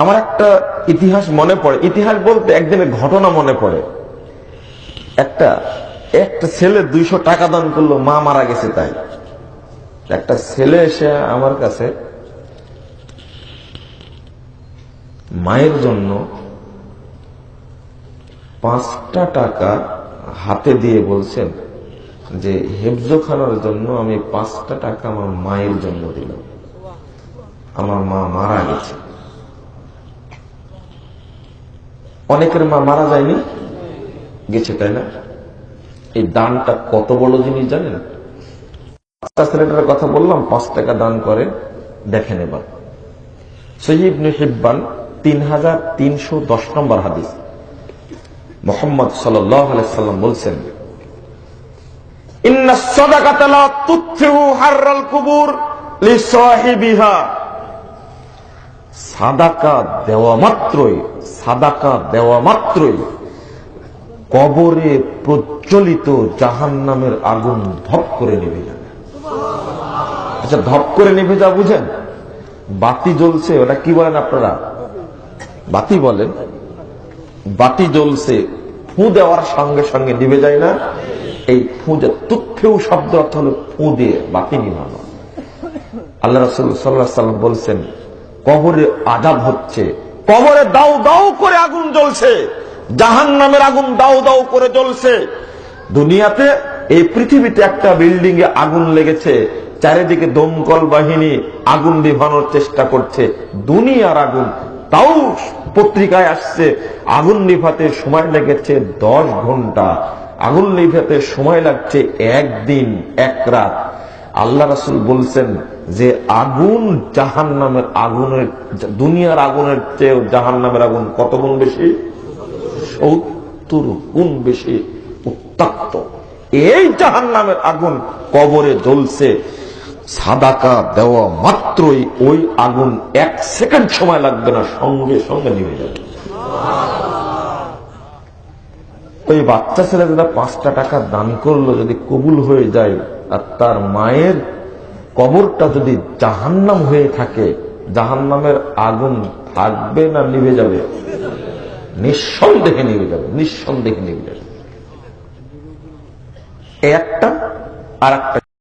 আমার একটা ইতিহাস মনে পড়ে, ইতিহাস বলতে একদিনের ঘটনা মনে পড়ে। একটা ছেলে 200 টাকা দান করলো, মা মারা গেছে তাই। একটা ছেলে এসে আমার কাছে মায়ের জন্য 5টা টাকা হাতে দিয়ে বলছেন যে হেফজোখানার জন্য আমি 5টা টাকা আমার মায়ের জন্য দিলাম, আমার মা মারা গেছে। অনেকের মা মারা যায়নি, গেছে, তাই না? এই দানটা কত বড় জিনিস জানেন? ছেলেটার কথা বললাম, 5 টাকা দান করে, দেখেন এবার। সহিহ ইবনে হিব্বান 3310 নম্বর হাদিস। মুহাম্মদ সাল্লাল্লাহু আলাইহি সাল্লাম বলছেন, ইন্নাস সাদাকাতা লা তুতফিউ হাররাল কুবুর লিসাহিবিহা। সাদাকা দেওয়া মাত্রই কবরে প্রজ্বলিত জাহান্নামের আগুন ধপ করে নিভে যাবে। আচ্ছা, ধপ করে নিভে যা বুঝেন? বাতি জ্বলছে, ওটা কি বলেন আপনারা? বাতি বলেন। বাতি জ্বলছে, ফু দেওয়ার সঙ্গে সঙ্গে নিভে যায় না? এই ফু যে তুৎফেউ শব্দ অর্থ হল ফু দিয়ে বাতি নিভানো। আল্লাহ রাসূল সাল্লাল্লাহু আলাইহি ওয়াসাল্লাম বলছেন, কবরে আযাব হচ্ছে, কবরে দাউ দাউ করে আগুন জ্বলছে, জাহান্নামের আগুন দাউ দাউ করে জ্বলছে। দুনিয়াতে এই পৃথিবীতে একটা বিল্ডিং এ আগুন লেগেছে, চারিদিকে দমকল বাহিনী আগুন নিভানোর চেষ্টা করছে, দুনিয়ার আগুন। তাও পত্রিকায় আসছে আগুন নিভাতে সময় লেগেছে 10 ঘন্টা, আগুন নিভাতে সময় লাগছে 1 দিন 1 রাত। আল্লাহ রাসূল বলছেন যে আগুন জাহান্নামের আগুনের, দুনিয়ার আগুনের চেয়ে জাহান্নামের আগুন কত গুণ বেশি? 70 গুণ বেশি উত্তপ্ত। এই জাহান্নামের আগুন কবরে জ্বলছে, সাদাকা দেওয়া মাত্রই ওই আগুন 1 সেকেন্ড সময় লাগবে না, সঙ্গে সঙ্গে নিভে যাবে। ওই বাচ্চা ছেলে যেটা 5টা টাকা দান করলো, যদি কবুল হয়ে যায় আর তার মায়ের কবরটা যদি জাহান্নাম হয়ে থাকে, জাহান্নামের আগুন থাকবে না নিভে যাবে? নিঃসন্দেহে নিভে যাবে, নিঃসন্দেহে নিভে যাবে। একটা আর একটা